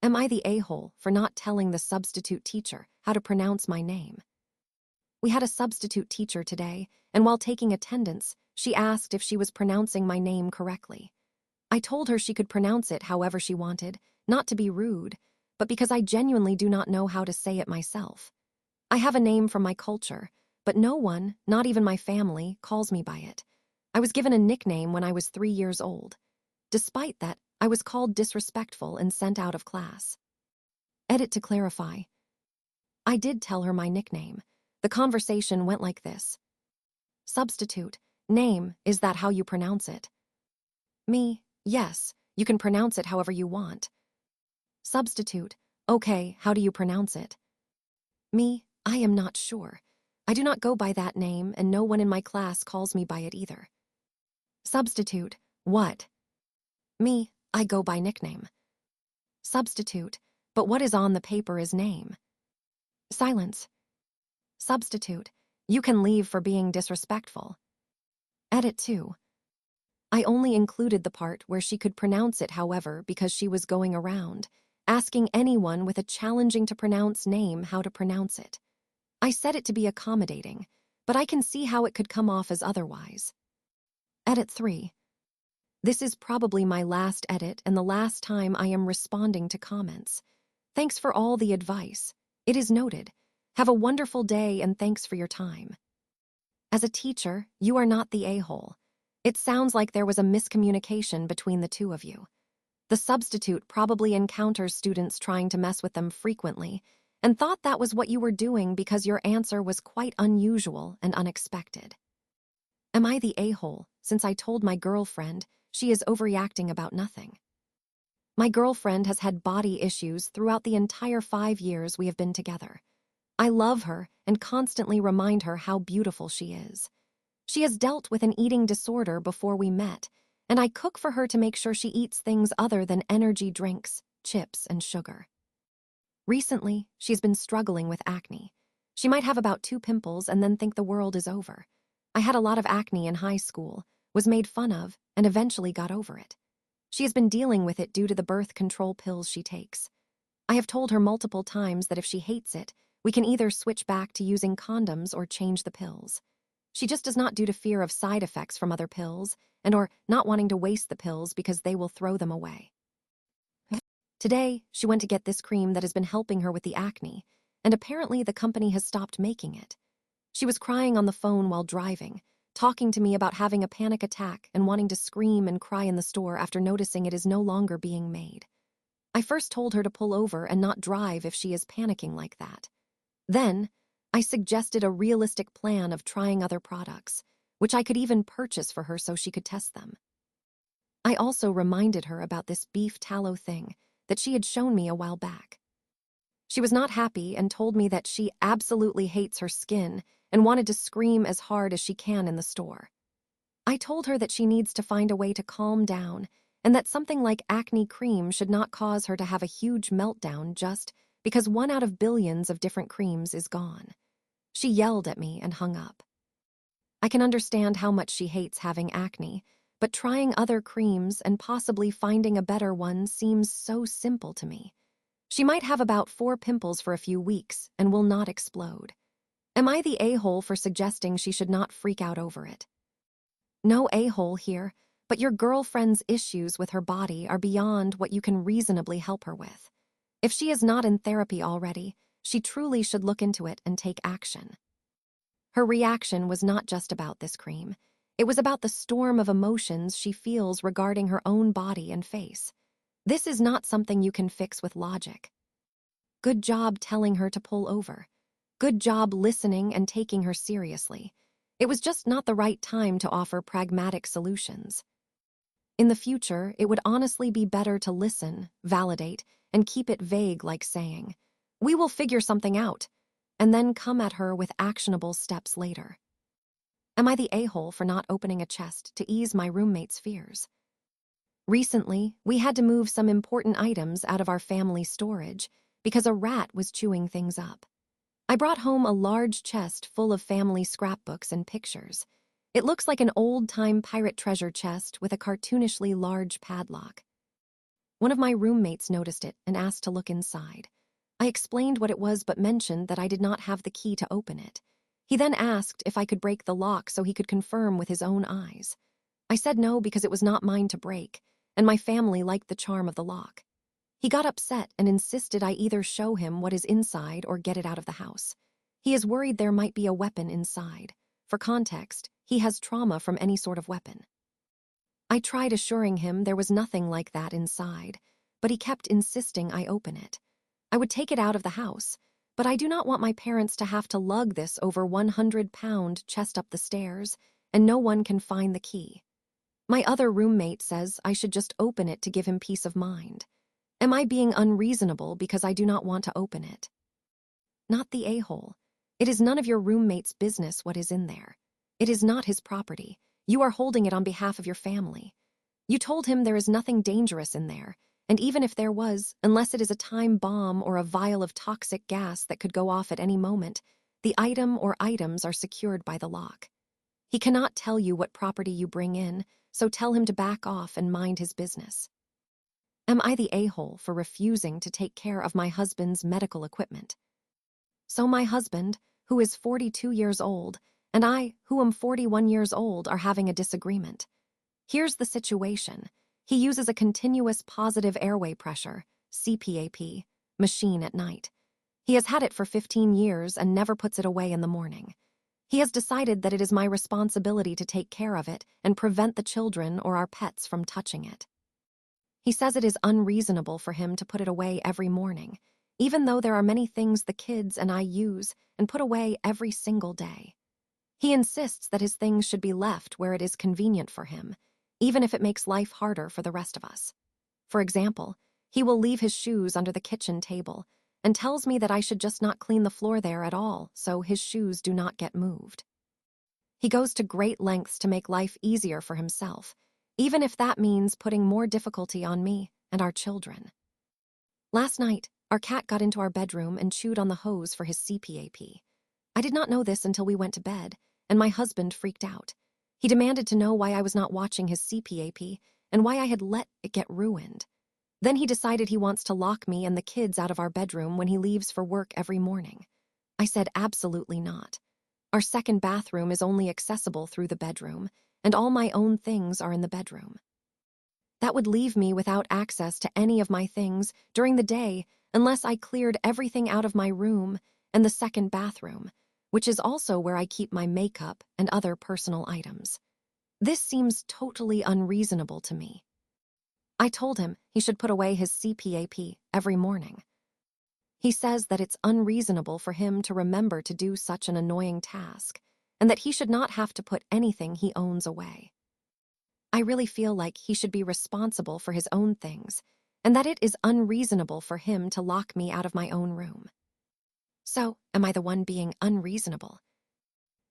Am I the a-hole for not telling the substitute teacher how to pronounce my name? We had a substitute teacher today, and while taking attendance, she asked if she was pronouncing my name correctly. I told her she could pronounce it however she wanted, not to be rude, but because I genuinely do not know how to say it myself. I have a name from my culture, but no one, not even my family, calls me by it. I was given a nickname when I was 3 years old. Despite that, I was called disrespectful and sent out of class. Edit to clarify. I did tell her my nickname. The conversation went like this. Substitute. Name, is that how you pronounce it? Me, yes, you can pronounce it however you want. Substitute. Okay, how do you pronounce it? Me, I am not sure. I do not go by that name, and no one in my class calls me by it either. Substitute. What? Me, I go by nickname. Substitute. But what is on the paper is name. Silence. Substitute. You can leave for being disrespectful. Edit 2. I only included the part where she could pronounce it however because she was going around, asking anyone with a challenging to pronounce name how to pronounce it. I said it to be accommodating, but I can see how it could come off as otherwise. Edit 3. This is probably my last edit and the last time I am responding to comments. Thanks for all the advice. It is noted. Have a wonderful day and thanks for your time. As a teacher, you are not the a-hole. It sounds like there was a miscommunication between the two of you. The substitute probably encounters students trying to mess with them frequently and thought that was what you were doing because your answer was quite unusual and unexpected. Am I the a-hole since I told my girlfriend she is overreacting about nothing? My girlfriend has had body issues throughout the entire 5 years we have been together. I love her and constantly remind her how beautiful she is. She has dealt with an eating disorder before we met, and I cook for her to make sure she eats things other than energy drinks, chips, and sugar. Recently, she's been struggling with acne. She might have about 2 pimples and then think the world is over. I had a lot of acne in high school, was made fun of, and eventually got over it. She has been dealing with it due to the birth control pills she takes. I have told her multiple times that if she hates it, we can either switch back to using condoms or change the pills. She just does not due to fear of side effects from other pills and or not wanting to waste the pills because they will throw them away. Today, she went to get this cream that has been helping her with the acne, and apparently the company has stopped making it. She was crying on the phone while driving, talking to me about having a panic attack and wanting to scream and cry in the store after noticing it is no longer being made. I first told her to pull over and not drive if she is panicking like that. Then, I suggested a realistic plan of trying other products, which I could even purchase for her so she could test them. I also reminded her about this beef tallow thing that she had shown me a while back. She was not happy and told me that she absolutely hates her skin and wanted to scream as hard as she can in the store. I told her that she needs to find a way to calm down and that something like acne cream should not cause her to have a huge meltdown just because 1 out of billions of different creams is gone. She yelled at me and hung up. I can understand how much she hates having acne, but trying other creams and possibly finding a better one seems so simple to me. She might have about 4 pimples for a few weeks and will not explode. Am I the a-hole for suggesting she should not freak out over it? No a-hole here, but your girlfriend's issues with her body are beyond what you can reasonably help her with. If she is not in therapy already, she truly should look into it and take action. Her reaction was not just about this cream. It was about the storm of emotions she feels regarding her own body and face. This is not something you can fix with logic. Good job telling her to pull over. Good job listening and taking her seriously. It was just not the right time to offer pragmatic solutions. In the future, it would honestly be better to listen, validate, and keep it vague like saying, "We will figure something out," and then come at her with actionable steps later. Am I the a-hole for not opening a chest to ease my roommate's fears? Recently, we had to move some important items out of our family storage because a rat was chewing things up. I brought home a large chest full of family scrapbooks and pictures. It looks like an old-time pirate treasure chest with a cartoonishly large padlock. One of my roommates noticed it and asked to look inside. I explained what it was but mentioned that I did not have the key to open it. He then asked if I could break the lock so he could confirm with his own eyes. I said no because it was not mine to break, and my family liked the charm of the lock. He got upset and insisted I either show him what is inside or get it out of the house. He is worried there might be a weapon inside. For context, he has trauma from any sort of weapon. I tried assuring him there was nothing like that inside, but he kept insisting I open it. I would take it out of the house, but I do not want my parents to have to lug this over 100-pound chest up the stairs, and no one can find the key. My other roommate says I should just open it to give him peace of mind. Am I being unreasonable because I do not want to open it? Not the a-hole. It is none of your roommate's business what is in there. It is not his property. You are holding it on behalf of your family. You told him there is nothing dangerous in there, and even if there was, unless it is a time bomb or a vial of toxic gas that could go off at any moment, the item or items are secured by the lock. He cannot tell you what property you bring in, so tell him to back off and mind his business. Am I the a-hole for refusing to take care of my husband's medical equipment? So my husband, who is 42 years old, and I, who am 41 years old, are having a disagreement. Here's the situation. He uses a continuous positive airway pressure, CPAP, machine at night. He has had it for 15 years and never puts it away in the morning. He has decided that it is my responsibility to take care of it and prevent the children or our pets from touching it. He says it is unreasonable for him to put it away every morning, even though there are many things the kids and I use and put away every single day. He insists that his things should be left where it is convenient for him, even if it makes life harder for the rest of us. For example, he will leave his shoes under the kitchen table and tells me that I should just not clean the floor there at all so his shoes do not get moved. He goes to great lengths to make life easier for himself, even if that means putting more difficulty on me and our children. Last night, our cat got into our bedroom and chewed on the hose for his CPAP. I did not know this until we went to bed, and my husband freaked out. He demanded to know why I was not watching his CPAP and why I had let it get ruined. Then he decided he wants to lock me and the kids out of our bedroom when he leaves for work every morning. I said absolutely not. Our second bathroom is only accessible through the bedroom, and all my own things are in the bedroom. That would leave me without access to any of my things during the day unless I cleared everything out of my room and the second bathroom, which is also where I keep my makeup and other personal items. This seems totally unreasonable to me. I told him he should put away his CPAP every morning. He says that it's unreasonable for him to remember to do such an annoying task, and that he should not have to put anything he owns away. I really feel like he should be responsible for his own things, and that it is unreasonable for him to lock me out of my own room. So, am I the one being unreasonable?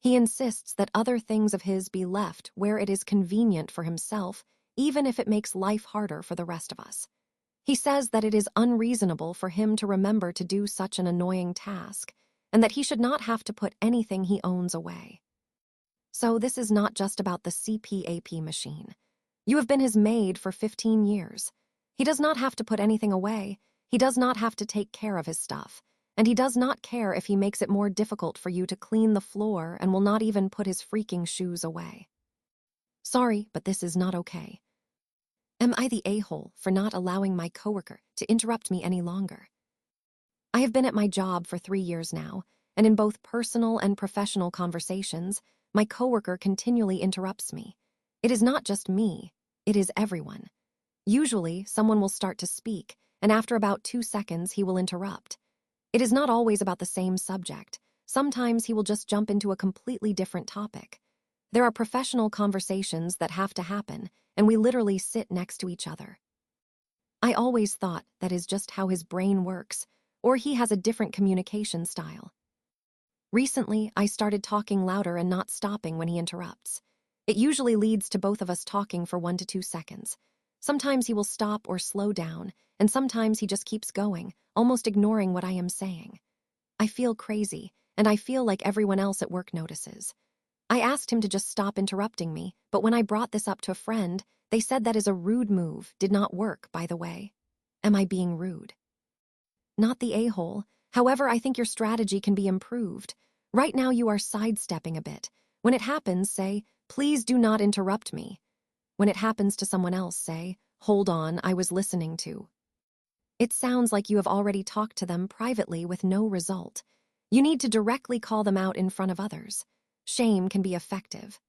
He insists that other things of his be left where it is convenient for himself, even if it makes life harder for the rest of us. He says that it is unreasonable for him to remember to do such an annoying task, and that he should not have to put anything he owns away. So this is not just about the CPAP machine. You have been his maid for 15 years. He does not have to put anything away. He does not have to take care of his stuff. And he does not care if he makes it more difficult for you to clean the floor and will not even put his freaking shoes away. Sorry, but this is not okay. Am I the a-hole for not allowing my coworker to interrupt me any longer? I have been at my job for 3 years now, and in both personal and professional conversations, my coworker continually interrupts me. It is not just me, it is everyone. Usually, someone will start to speak, and after about 2 seconds, he will interrupt. It is not always about the same subject. Sometimes he will just jump into a completely different topic. There are professional conversations that have to happen, and we literally sit next to each other. I always thought that is just how his brain works, or he has a different communication style. Recently, I started talking louder and not stopping when he interrupts. It usually leads to both of us talking for 1 to 2 seconds. Sometimes he will stop or slow down, and sometimes he just keeps going, almost ignoring what I am saying. I feel crazy, and I feel like everyone else at work notices. I asked him to just stop interrupting me, but when I brought this up to a friend, they said that is a rude move, did not work, by the way. Am I being rude? Not the a-hole. However, I think your strategy can be improved. Right now you are sidestepping a bit. When it happens, say, please do not interrupt me. When it happens to someone else, say, hold on, I was listening to. It sounds like you have already talked to them privately with no result. You need to directly call them out in front of others. Shame can be effective.